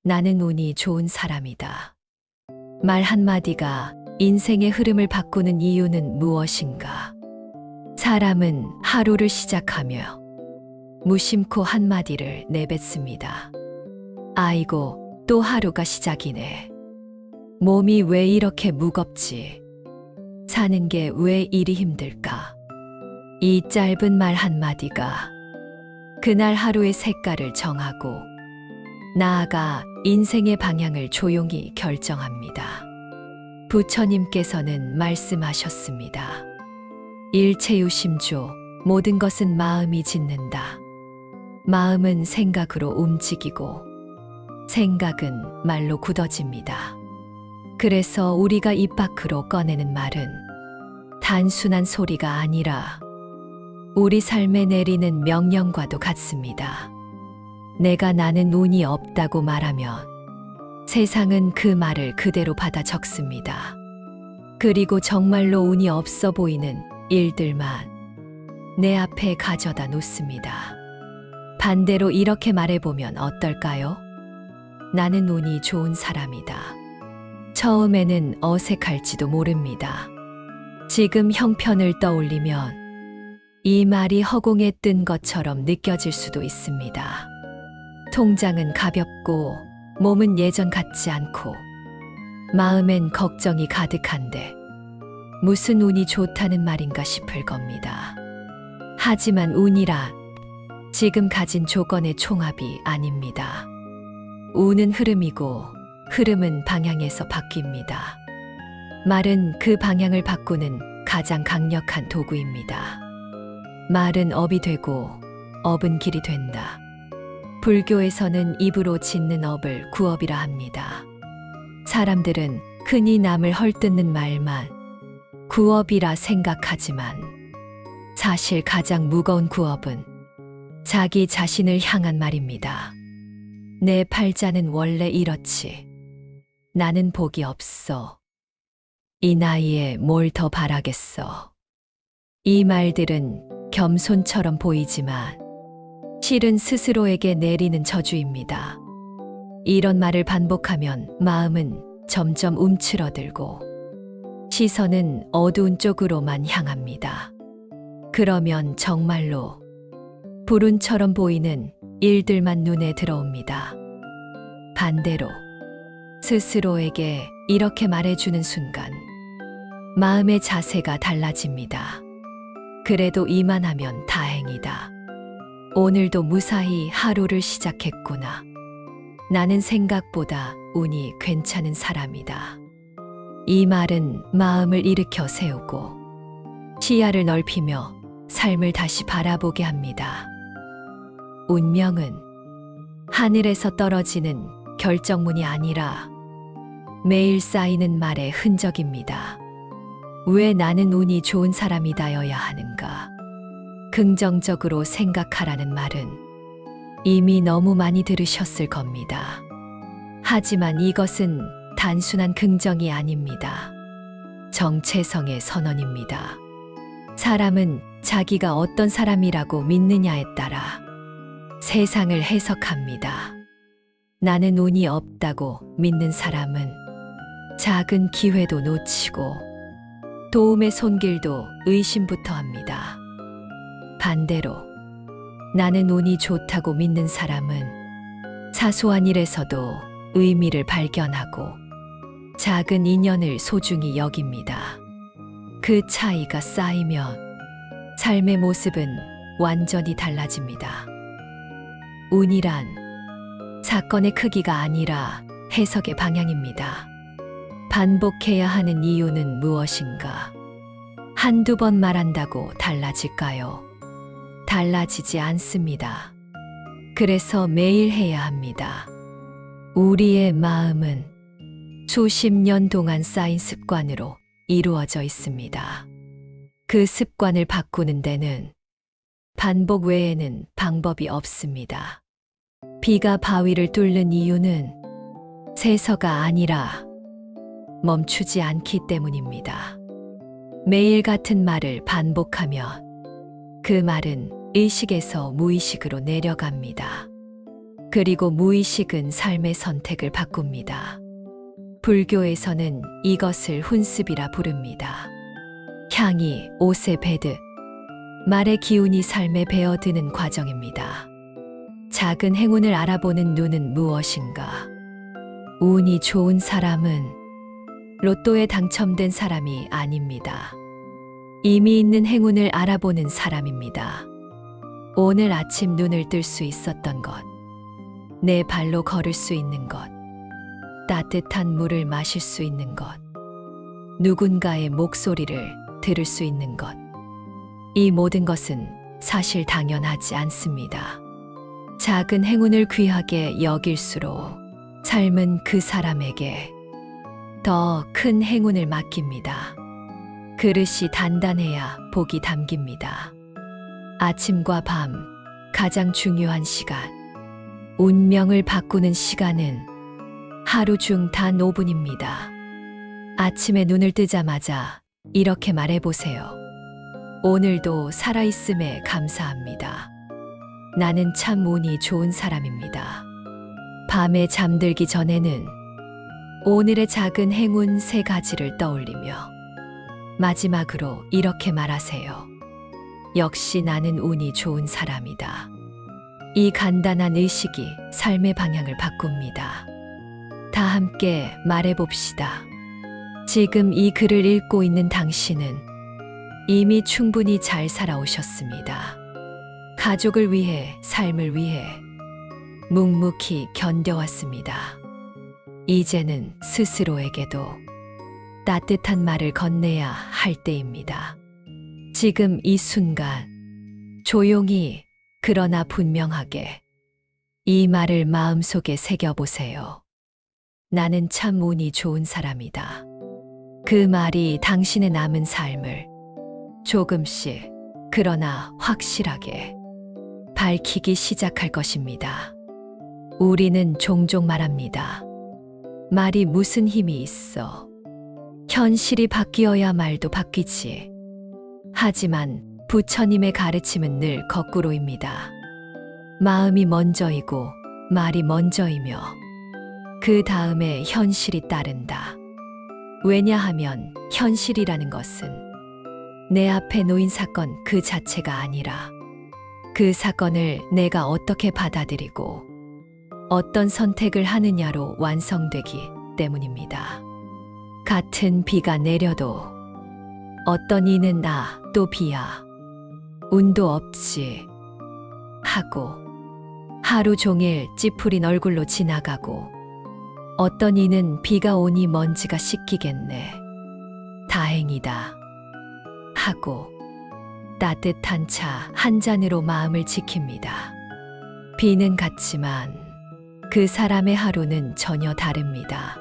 나는 운이 좋은 사람이다. 말 한마디가 인생의 흐름을 바꾸는 이유는 무엇인가? 사람은 하루를 시작하며 무심코 한마디를 내뱉습니다. 아이고, 또 하루가 시작이네. 몸이 왜 이렇게 무겁지? 사는 게 왜 이리 힘들까? 이 짧은 말 한마디가 그날 하루의 색깔을 정하고 나아가 인생의 방향을 조용히 결정합니다. 부처님께서는 말씀하셨습니다. 일체유심조, 모든 것은 마음이 짓는다. 마음은 생각으로 움직이고 생각은 말로 굳어집니다. 그래서 우리가 입 밖으로 꺼내는 말은 단순한 소리가 아니라 우리 삶에 내리는 명령과도 같습니다. 내가 나는 운이 없다고 말하면 세상은 그 말을 그대로 받아 적습니다. 그리고 정말로 운이 없어 보이는 일들만 내 앞에 가져다 놓습니다. 반대로 이렇게 말해보면 어떨까요? 나는 운이 좋은 사람이다. 처음에는 어색할지도 모릅니다. 지금 형편을 떠올리면 이 말이 허공에 뜬 것처럼 느껴질 수도 있습니다. 통장은 가볍고 몸은 예전 같지 않고 마음엔 걱정이 가득한데 무슨 운이 좋다는 말인가 싶을 겁니다. 하지만 운이란 지금 가진 조건의 총합이 아닙니다. 운은 흐름이고 흐름은 방향에서 바뀝니다. 말은 그 방향을 바꾸는 가장 강력한 도구입니다. 말은 업이 되고 업은 길이 된다. 불교에서는 입으로 짓는 업을 구업이라 합니다. 사람들은 흔히 남을 헐뜯는 말만 구업이라 생각하지만 사실 가장 무거운 구업은 자기 자신을 향한 말입니다. 내 팔자는 원래 이렇지. 나는 복이 없어. 이 나이에 뭘 더 바라겠어. 이 말들은 겸손처럼 보이지만 실은 스스로에게 내리는 저주입니다. 이런 말을 반복하면 마음은 점점 움츠러들고 시선은 어두운 쪽으로만 향합니다. 그러면 정말로 불운처럼 보이는 일들만 눈에 들어옵니다. 반대로 스스로에게 이렇게 말해주는 순간 마음의 자세가 달라집니다. 그래도 이만하면 다행이다. 오늘도 무사히 하루를 시작했구나. 나는 생각보다 운이 괜찮은 사람이다. 이 말은 마음을 일으켜 세우고 시야를 넓히며 삶을 다시 바라보게 합니다. 운명은 하늘에서 떨어지는 결정문이 아니라 매일 쌓이는 말의 흔적입니다. 왜 나는 운이 좋은 사람이다여야 하는가? 긍정적으로 생각하라는 말은 이미 너무 많이 들으셨을 겁니다. 하지만 이것은 단순한 긍정이 아닙니다. 정체성의 선언입니다. 사람은 자기가 어떤 사람이라고 믿느냐에 따라 세상을 해석합니다. 나는 운이 없다고 믿는 사람은 작은 기회도 놓치고 도움의 손길도 의심부터 합니다. 반대로 나는 운이 좋다고 믿는 사람은 사소한 일에서도 의미를 발견하고 작은 인연을 소중히 여깁니다. 그 차이가 쌓이면 삶의 모습은 완전히 달라집니다. 운이란 사건의 크기가 아니라 해석의 방향입니다. 반복해야 하는 이유는 무엇인가? 한두 번 말한다고 달라질까요? 달라지지 않습니다. 그래서 매일 해야 합니다. 우리의 마음은 수십 년 동안 쌓인 습관으로 이루어져 있습니다. 그 습관을 바꾸는 데는 반복 외에는 방법이 없습니다. 비가 바위를 뚫는 이유는 세서가 아니라 멈추지 않기 때문입니다. 매일 같은 말을 반복하면 그 말은 의식에서 무의식으로 내려갑니다. 그리고 무의식은 삶의 선택을 바꿉니다. 불교에서는 이것을 훈습이라 부릅니다. 향이 옷에 배듯 말의 기운이 삶에 배어드는 과정입니다. 작은 행운을 알아보는 눈은 무엇인가? 운이 좋은 사람은 로또에 당첨된 사람이 아닙니다. 이미 있는 행운을 알아보는 사람입니다. 오늘 아침 눈을 뜰 수 있었던 것, 내 발로 걸을 수 있는 것, 따뜻한 물을 마실 수 있는 것, 누군가의 목소리를 들을 수 있는 것. 이 모든 것은 사실 당연하지 않습니다. 작은 행운을 귀하게 여길수록 삶은 그 사람에게 더 큰 행운을 맡깁니다. 그릇이 단단해야 복이 담깁니다. 아침과 밤, 가장 중요한 시간. 운명을 바꾸는 시간은 하루 중 단 5분입니다. 아침에 눈을 뜨자마자 이렇게 말해보세요. 오늘도 살아있음에 감사합니다. 나는 참 운이 좋은 사람입니다. 밤에 잠들기 전에는 오늘의 작은 행운 3가지를 떠올리며 마지막으로 이렇게 말하세요. 역시 나는 운이 좋은 사람이다. 이 간단한 의식이 삶의 방향을 바꿉니다. 다 함께 말해봅시다. 지금 이 글을 읽고 있는 당신은 이미 충분히 잘 살아오셨습니다. 가족을 위해, 삶을 위해 묵묵히 견뎌왔습니다. 이제는 스스로에게도 따뜻한 말을 건네야 할 때입니다. 지금 이 순간 조용히 그러나 분명하게 이 말을 마음속에 새겨보세요. 나는 참 운이 좋은 사람이다. 그 말이 당신의 남은 삶을 조금씩 그러나 확실하게 밝히기 시작할 것입니다. 우리는 종종 말합니다. 말이 무슨 힘이 있어. 현실이 바뀌어야 말도 바뀌지. 하지만 부처님의 가르침은 늘 거꾸로입니다. 마음이 먼저이고 말이 먼저이며 그 다음에 현실이 따른다. 왜냐하면 현실이라는 것은 내 앞에 놓인 사건 그 자체가 아니라 그 사건을 내가 어떻게 받아들이고 어떤 선택을 하느냐로 완성되기 때문입니다. 같은 비가 내려도 어떤 이는 나 또 비야. 운도 없지 하고 하루 종일 찌푸린 얼굴로 지나가고 어떤 이는 비가 오니 먼지가 씻기겠네. 다행이다 하고 따뜻한 차 한 잔으로 마음을 지킵니다. 비는 같지만 그 사람의 하루는 전혀 다릅니다.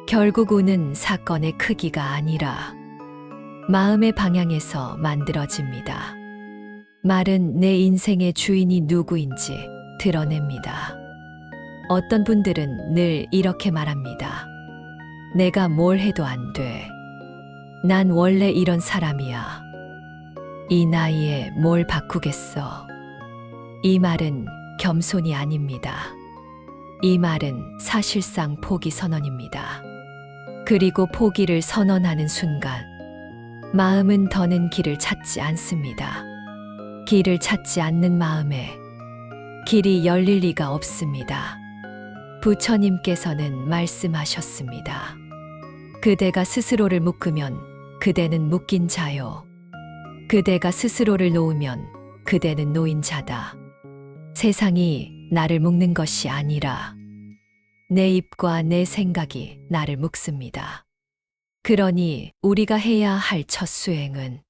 결국 운은 사건의 크기가 아니라 마음의 방향에서 만들어집니다. 말은 내 인생의 주인이 누구인지 드러냅니다. 어떤 분들은 늘 이렇게 말합니다. 내가 뭘 해도 안 돼. 난 원래 이런 사람이야. 이 나이에 뭘 바꾸겠어. 이 말은 겸손이 아닙니다. 이 말은 사실상 포기 선언입니다. 그리고 포기를 선언하는 순간 마음은 더는 길을 찾지 않습니다. 길을 찾지 않는 마음에 길이 열릴 리가 없습니다. 부처님께서는 말씀하셨습니다. 그대가 스스로를 묶으면 그대는 묶인 자요. 그대가 스스로를 놓으면 그대는 놓인 자다. 세상이 나를 묶는 것이 아니라 내 입과 내 생각이 나를 묶습니다. 그러니 우리가 해야 할 첫 수행은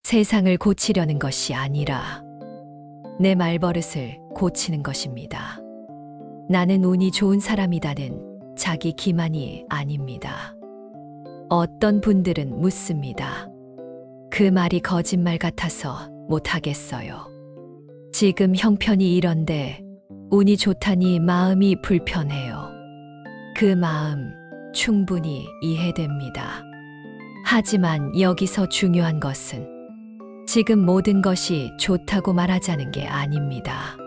세상을 고치려는 것이 아니라 내 말버릇을 고치는 것입니다. 나는 운이 좋은 사람이다는 자기 기만이 아닙니다. 어떤 분들은 묻습니다. 그 말이 거짓말 같아서 못하겠어요. 지금 형편이 이런데 운이 좋다니 마음이 불편해요. 그 마음 충분히 이해됩니다. 하지만 여기서 중요한 것은 지금 모든 것이 좋다고 말하자는 게 아닙니다.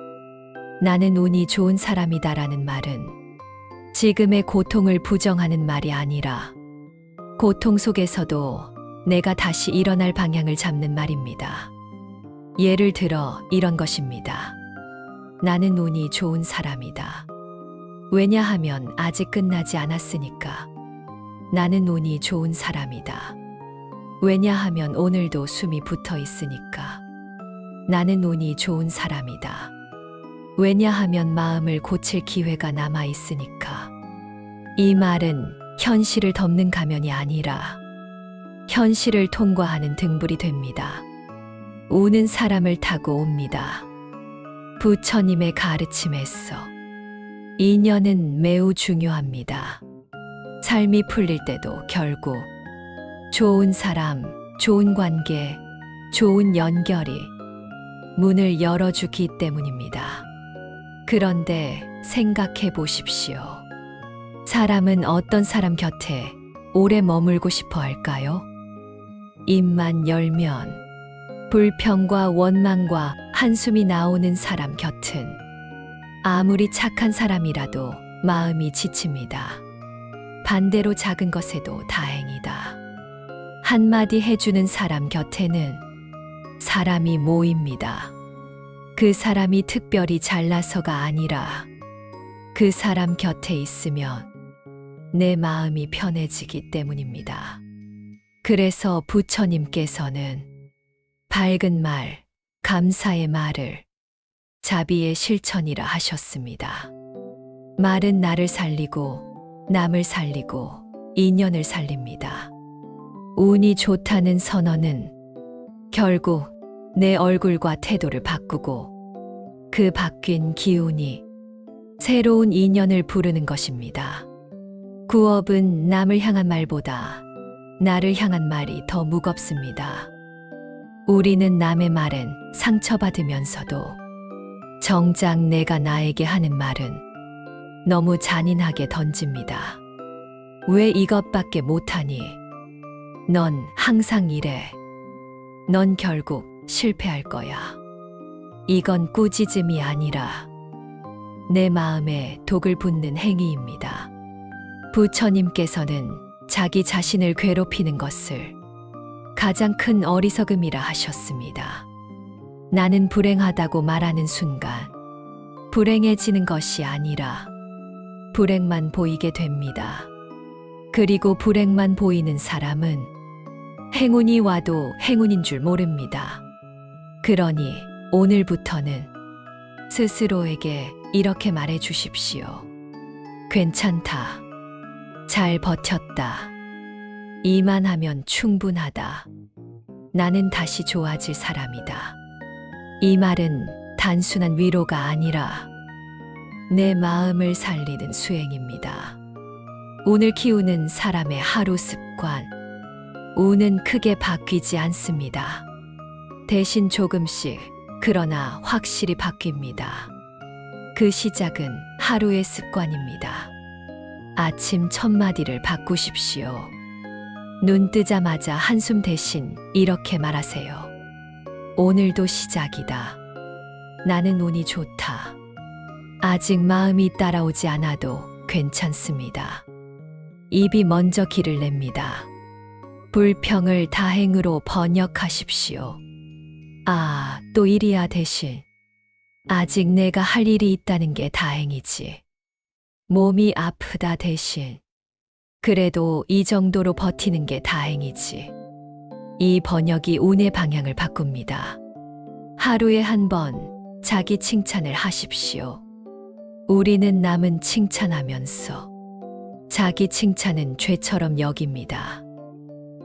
나는 운이 좋은 사람이다라는 말은 지금의 고통을 부정하는 말이 아니라 고통 속에서도 내가 다시 일어날 방향을 잡는 말입니다. 예를 들어 이런 것입니다. 나는 운이 좋은 사람이다. 왜냐하면 아직 끝나지 않았으니까. 나는 운이 좋은 사람이다. 왜냐하면 오늘도 숨이 붙어 있으니까. 나는 운이 좋은 사람이다. 왜냐하면 마음을 고칠 기회가 남아 있으니까. 이 말은 현실을 덮는 가면이 아니라 현실을 통과하는 등불이 됩니다. 우는 사람을 타고 옵니다. 부처님의 가르침에서 인연은 매우 중요합니다. 삶이 풀릴 때도 결국 좋은 사람, 좋은 관계, 좋은 연결이 문을 열어주기 때문입니다. 그런데 생각해 보십시오. 사람은 어떤 사람 곁에 오래 머물고 싶어 할까요? 입만 열면 불평과 원망과 한숨이 나오는 사람 곁은 아무리 착한 사람이라도 마음이 지칩니다. 반대로 작은 것에도 다행이다. 한마디 해주는 사람 곁에는 사람이 모입니다. 그 사람이 특별히 잘나서가 아니라 그 사람 곁에 있으면 내 마음이 편해지기 때문입니다. 그래서 부처님께서는 밝은 말, 감사의 말을 자비의 실천이라 하셨습니다. 말은 나를 살리고 남을 살리고 인연을 살립니다. 운이 좋다는 선언은 결국 내 얼굴과 태도를 바꾸고 그 바뀐 기운이 새로운 인연을 부르는 것입니다. 구업은 남을 향한 말보다 나를 향한 말이 더 무겁습니다. 우리는 남의 말엔 상처받으면서도 정작 내가 나에게 하는 말은 너무 잔인하게 던집니다. 왜 이것밖에 못하니? 넌 항상 이래. 넌 결국 실패할 거야. 이건 꾸짖음이 아니라 내 마음에 독을 붓는 행위입니다. 부처님께서는 자기 자신을 괴롭히는 것을 가장 큰 어리석음이라 하셨습니다. 나는 불행하다고 말하는 순간 불행해지는 것이 아니라 불행만 보이게 됩니다. 그리고 불행만 보이는 사람은 행운이 와도 행운인 줄 모릅니다. 그러니 오늘부터는 스스로에게 이렇게 말해 주십시오. 괜찮다. 잘 버텼다. 이만하면 충분하다. 나는 다시 좋아질 사람이다. 이 말은 단순한 위로가 아니라 내 마음을 살리는 수행입니다. 운을 키우는 사람의 하루 습관, 운은 크게 바뀌지 않습니다. 대신 조금씩, 그러나 확실히 바뀝니다. 그 시작은 하루의 습관입니다. 아침 첫마디를 바꾸십시오. 눈 뜨자마자 한숨 대신 이렇게 말하세요. 오늘도 시작이다. 나는 운이 좋다. 아직 마음이 따라오지 않아도 괜찮습니다. 입이 먼저 길을 냅니다. 불평을 다행으로 번역하십시오. 아, 또 일이야 대신. 아직 내가 할 일이 있다는 게 다행이지. 몸이 아프다 대신. 그래도 이 정도로 버티는 게 다행이지. 이 번역이 운의 방향을 바꿉니다. 하루에 한 번 자기 칭찬을 하십시오. 우리는 남은 칭찬하면서 자기 칭찬은 죄처럼 여깁니다.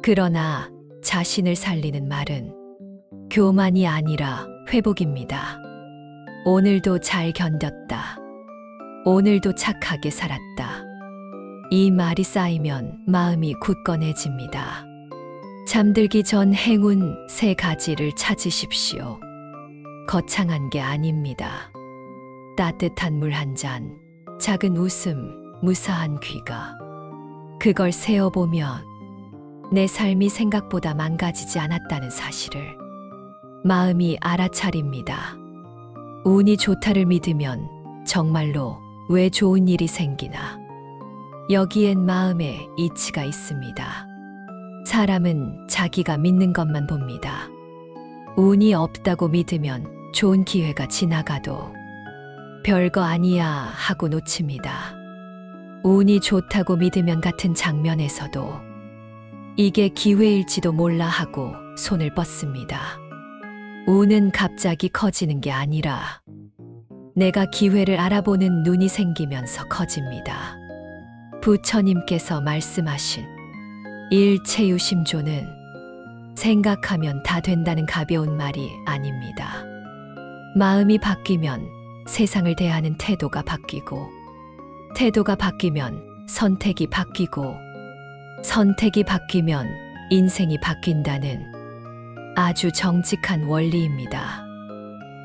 그러나 자신을 살리는 말은 교만이 아니라 회복입니다. 오늘도 잘 견뎠다. 오늘도 착하게 살았다. 이 말이 쌓이면 마음이 굳건해집니다. 잠들기 전 행운 3가지를 찾으십시오. 거창한 게 아닙니다. 따뜻한 물 한 잔, 작은 웃음, 무사한 귀가. 그걸 세어보면 내 삶이 생각보다 망가지지 않았다는 사실을 마음이 알아차립니다. 운이 좋다를 믿으면 정말로 왜 좋은 일이 생기나. 여기엔 마음의 이치가 있습니다. 사람은 자기가 믿는 것만 봅니다. 운이 없다고 믿으면 좋은 기회가 지나가도 별거 아니야 하고 놓칩니다. 운이 좋다고 믿으면 같은 장면에서도 이게 기회일지도 몰라 하고 손을 뻗습니다. 운은 갑자기 커지는 게 아니라 내가 기회를 알아보는 눈이 생기면서 커집니다. 부처님께서 말씀하신 일체유심조는 생각하면 다 된다는 가벼운 말이 아닙니다. 마음이 바뀌면 세상을 대하는 태도가 바뀌고, 태도가 바뀌면 선택이 바뀌고, 선택이 바뀌면 인생이 바뀐다는 아주 정직한 원리입니다.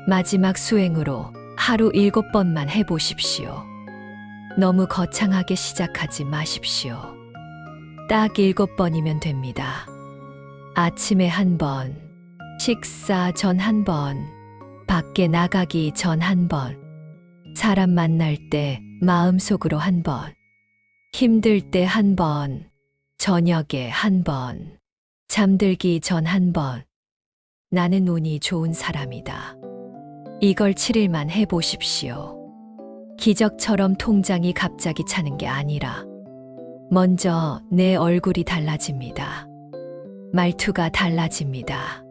마지막 수행으로 하루 7번만 해보십시오. 너무 거창하게 시작하지 마십시오. 딱 7번이면 됩니다. 아침에 1번, 식사 전 1번, 밖에 나가기 전 1번, 사람 만날 때 마음속으로 1번, 힘들 때 1번, 저녁에 1번, 잠들기 전 1번. 나는 운이 좋은 사람이다. 이걸 7일만 해보십시오. 기적처럼 통장이 갑자기 차는 게 아니라 먼저 내 얼굴이 달라집니다. 말투가 달라집니다.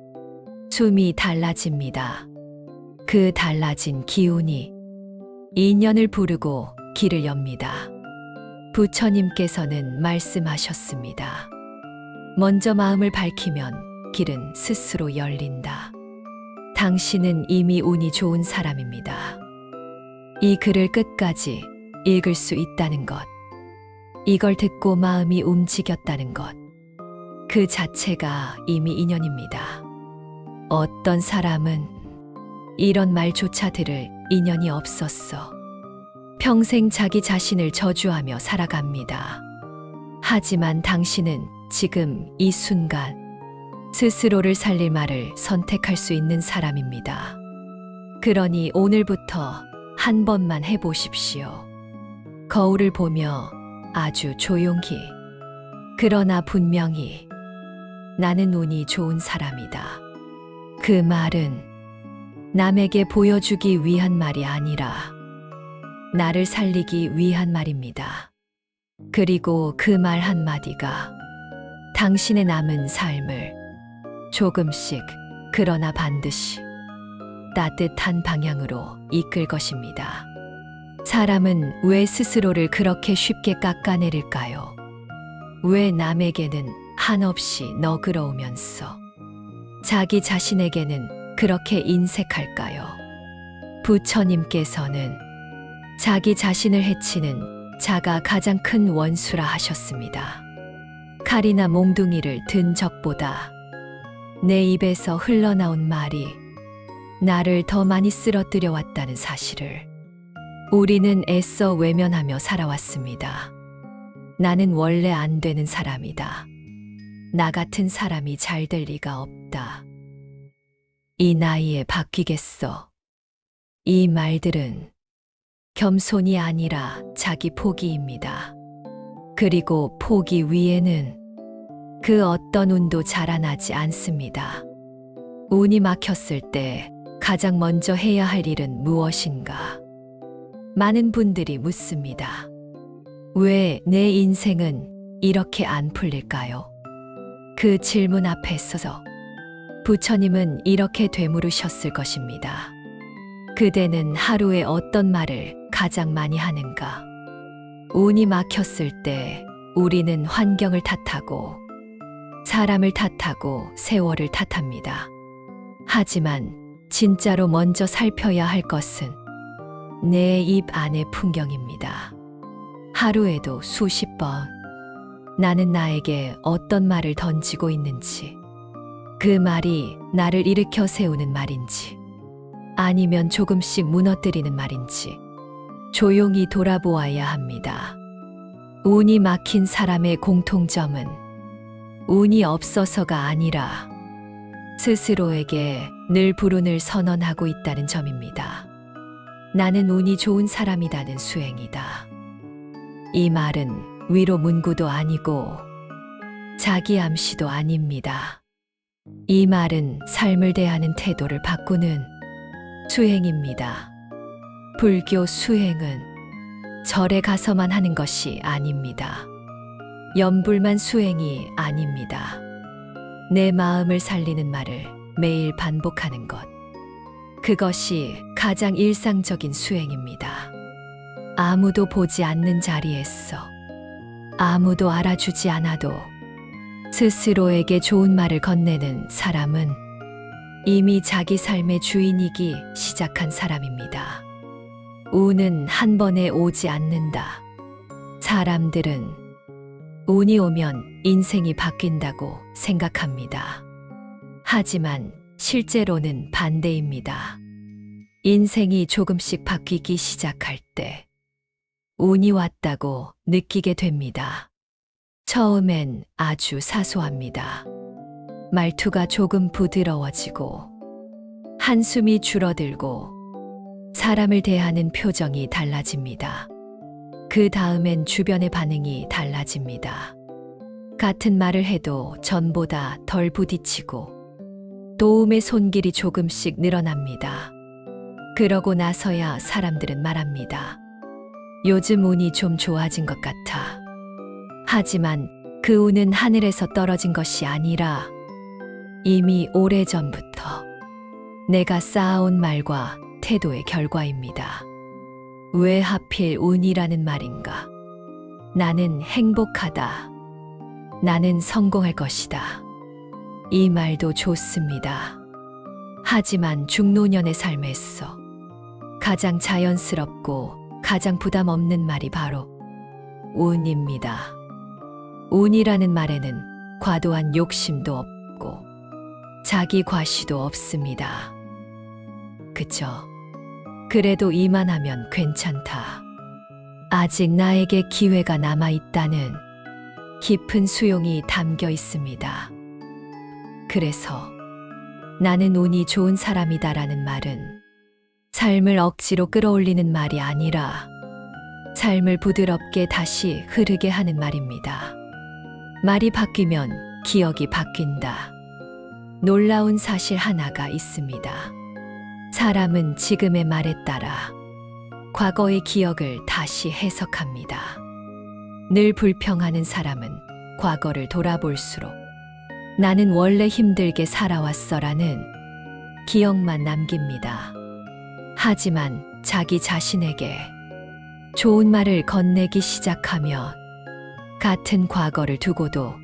숨이 달라집니다. 그 달라진 기운이 인연을 부르고 길을 엽니다. 부처님께서는 말씀하셨습니다. 먼저 마음을 밝히면 길은 스스로 열린다. 당신은 이미 운이 좋은 사람입니다. 이 글을 끝까지 읽을 수 있다는 것, 이걸 듣고 마음이 움직였다는 것, 그 자체가 이미 인연입니다. 어떤 사람은 이런 말조차 들을 인연이 없었어. 평생 자기 자신을 저주하며 살아갑니다. 하지만 당신은 지금 이 순간 스스로를 살릴 말을 선택할 수 있는 사람입니다. 그러니 오늘부터 1번만 해보십시오. 거울을 보며 아주 조용히, 그러나 분명히 나는 운이 좋은 사람이다. 그 말은 남에게 보여주기 위한 말이 아니라 나를 살리기 위한 말입니다. 그리고 그 말 한마디가 당신의 남은 삶을 조금씩, 그러나 반드시 따뜻한 방향으로 이끌 것입니다. 사람은 왜 스스로를 그렇게 쉽게 깎아내릴까요? 왜 남에게는 한없이 너그러우면서 자기 자신에게는 그렇게 인색할까요? 부처님께서는 자기 자신을 해치는 자가 가장 큰 원수라 하셨습니다. 칼이나 몽둥이를 든 적보다 내 입에서 흘러나온 말이 나를 더 많이 쓰러뜨려 왔다는 사실을 우리는 애써 외면하며 살아왔습니다. 나는 원래 안 되는 사람이다. 나 같은 사람이 잘 될 리가 없다. 이 나이에 바뀌겠어. 이 말들은 겸손이 아니라 자기 포기입니다. 그리고 포기 위에는 그 어떤 운도 자라나지 않습니다. 운이 막혔을 때 가장 먼저 해야 할 일은 무엇인가? 많은 분들이 묻습니다. 왜 내 인생은 이렇게 안 풀릴까요? 그 질문 앞에 서서 부처님은 이렇게 되물으셨을 것입니다. 그대는 하루에 어떤 말을 가장 많이 하는가? 운이 막혔을 때 우리는 환경을 탓하고 사람을 탓하고 세월을 탓합니다. 하지만 진짜로 먼저 살펴야 할 것은 내 입 안의 풍경입니다. 하루에도 수십 번 나는 나에게 어떤 말을 던지고 있는지, 그 말이 나를 일으켜 세우는 말인지, 아니면 조금씩 무너뜨리는 말인지 조용히 돌아보아야 합니다. 운이 막힌 사람의 공통점은 운이 없어서가 아니라 스스로에게 늘 불운을 선언하고 있다는 점입니다. 나는 운이 좋은 사람이다는 수행이다. 이 말은 위로 문구도 아니고 자기 암시도 아닙니다. 이 말은 삶을 대하는 태도를 바꾸는 수행입니다. 불교 수행은 절에 가서만 하는 것이 아닙니다. 염불만 수행이 아닙니다. 내 마음을 살리는 말을 매일 반복하는 것. 그것이 가장 일상적인 수행입니다. 아무도 보지 않는 자리에서 아무도 알아주지 않아도 스스로에게 좋은 말을 건네는 사람은 이미 자기 삶의 주인이기 시작한 사람입니다. 운은 한 번에 오지 않는다. 사람들은 운이 오면 인생이 바뀐다고 생각합니다. 하지만 실제로는 반대입니다. 인생이 조금씩 바뀌기 시작할 때 운이 왔다고 느끼게 됩니다. 처음엔 아주 사소합니다. 말투가 조금 부드러워지고 한숨이 줄어들고 사람을 대하는 표정이 달라집니다. 그 다음엔 주변의 반응이 달라집니다. 같은 말을 해도 전보다 덜 부딪히고 도움의 손길이 조금씩 늘어납니다. 그러고 나서야 사람들은 말합니다. 요즘 운이 좀 좋아진 것 같아. 하지만 그 운은 하늘에서 떨어진 것이 아니라 이미 오래전부터 내가 쌓아온 말과 태도의 결과입니다. 왜 하필 운이라는 말인가? 나는 행복하다. 나는 성공할 것이다. 이 말도 좋습니다. 하지만 중노년의 삶에서 가장 자연스럽고 가장 부담 없는 말이 바로 운입니다. 운이라는 말에는 과도한 욕심도 없고 자기 과시도 없습니다. 그저 그래도 이만하면 괜찮다. 아직 나에게 기회가 남아있다는 깊은 수용이 담겨 있습니다. 그래서 나는 운이 좋은 사람이다라는 말은 삶을 억지로 끌어올리는 말이 아니라 삶을 부드럽게 다시 흐르게 하는 말입니다. 말이 바뀌면 기억이 바뀐다. 놀라운 사실 하나가 있습니다. 사람은 지금의 말에 따라 과거의 기억을 다시 해석합니다. 늘 불평하는 사람은 과거를 돌아볼수록 나는 원래 힘들게 살아왔어라는 기억만 남깁니다. 하지만 자기 자신에게 좋은 말을 건네기 시작하면 같은 과거를 두고도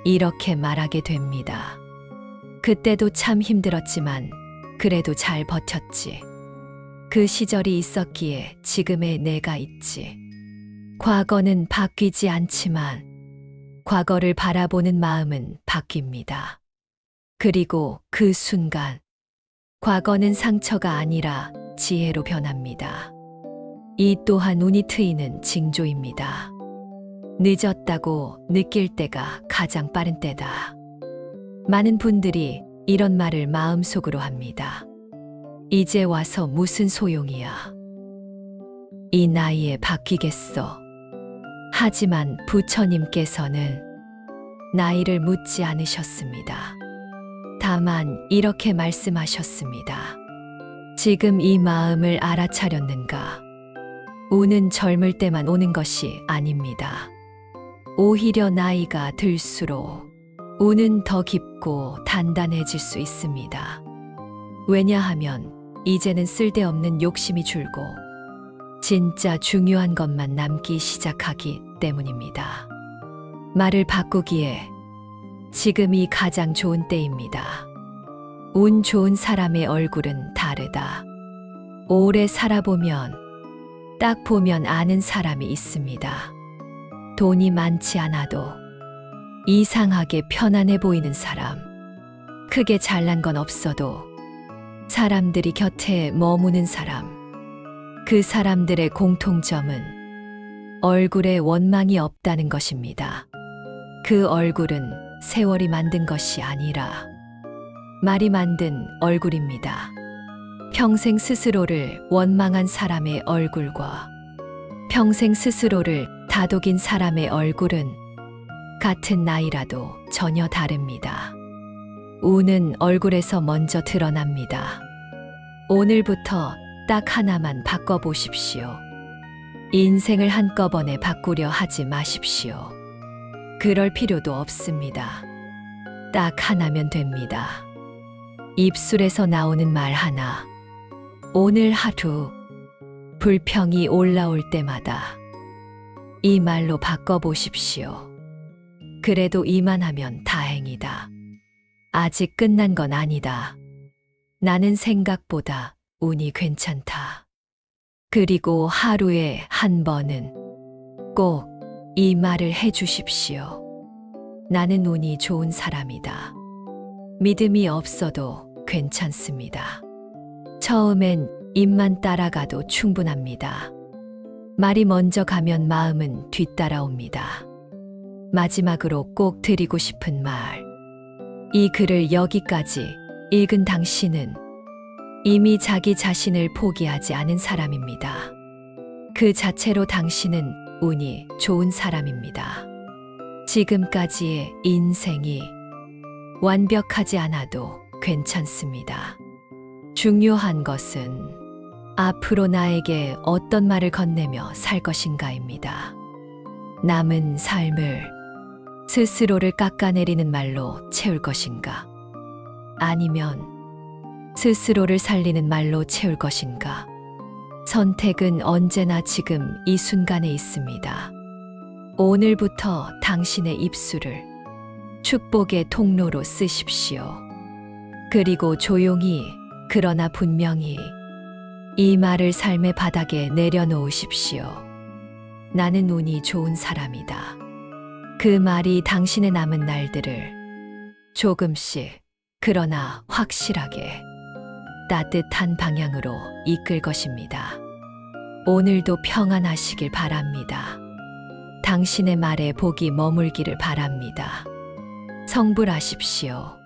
이렇게 말하게 됩니다. 그때도 참 힘들었지만 그래도 잘 버텼지. 그 시절이 있었기에 지금의 내가 있지. 과거는 바뀌지 않지만 과거를 바라보는 마음은 바뀝니다. 그리고 그 순간 과거는 상처가 아니라 지혜로 변합니다. 이 또한 운이 트이는 징조입니다. 늦었다고 느낄 때가 가장 빠른 때다. 많은 분들이 이런 말을 마음속으로 합니다. 이제 와서 무슨 소용이야. 이 나이에 바뀌겠어. 하지만 부처님께서는 나이를 묻지 않으셨습니다. 다만 이렇게 말씀하셨습니다. 지금 이 마음을 알아차렸는가? 운은 젊을 때만 오는 것이 아닙니다. 오히려 나이가 들수록 운은 더 깊고 단단해질 수 있습니다. 왜냐하면 이제는 쓸데없는 욕심이 줄고 진짜 중요한 것만 남기 시작하기 때문입니다. 말을 바꾸기에 지금이 가장 좋은 때입니다. 운 좋은 사람의 얼굴은 다르다. 오래 살아보면 딱 보면 아는 사람이 있습니다. 돈이 많지 않아도 이상하게 편안해 보이는 사람. 크게 잘난 건 없어도 사람들이 곁에 머무는 사람. 그 사람들의 공통점은 얼굴에 원망이 없다는 것입니다. 그 얼굴은 세월이 만든 것이 아니라 말이 만든 얼굴입니다. 평생 스스로를 원망한 사람의 얼굴과 평생 스스로를 다독인 사람의 얼굴은 같은 나이라도 전혀 다릅니다. 운은 얼굴에서 먼저 드러납니다. 오늘부터 딱 하나만 바꿔보십시오. 인생을 한꺼번에 바꾸려 하지 마십시오. 그럴 필요도 없습니다. 딱 하나면 됩니다. 입술에서 나오는 말 하나. 오늘 하루 불평이 올라올 때마다 이 말로 바꿔보십시오. 그래도 이만하면 다행이다. 아직 끝난 건 아니다. 나는 생각보다 운이 괜찮다. 그리고 하루에 한 번은 꼭 이 말을 해주십시오. 나는 운이 좋은 사람이다. 믿음이 없어도 괜찮습니다. 처음엔 입만 따라가도 충분합니다. 말이 먼저 가면 마음은 뒤따라옵니다. 마지막으로 꼭 드리고 싶은 말. 이 글을 여기까지 읽은 당신은 이미 자기 자신을 포기하지 않은 사람입니다. 그 자체로 당신은 운이 좋은 사람입니다. 지금까지의 인생이 완벽하지 않아도 괜찮습니다. 중요한 것은 앞으로 나에게 어떤 말을 건네며 살 것인가입니다. 남은 삶을 스스로를 깎아내리는 말로 채울 것인가? 아니면 스스로를 살리는 말로 채울 것인가? 선택은 언제나 지금 이 순간에 있습니다. 오늘부터 당신의 입술을 축복의 통로로 쓰십시오. 그리고 조용히 그러나 분명히 이 말을 삶의 바닥에 내려놓으십시오. 나는 운이 좋은 사람이다. 그 말이 당신의 남은 날들을 조금씩 그러나 확실하게 따뜻한 방향으로 이끌 것입니다. 오늘도 평안하시길 바랍니다. 당신의 말에 복이 머물기를 바랍니다. 성불하십시오.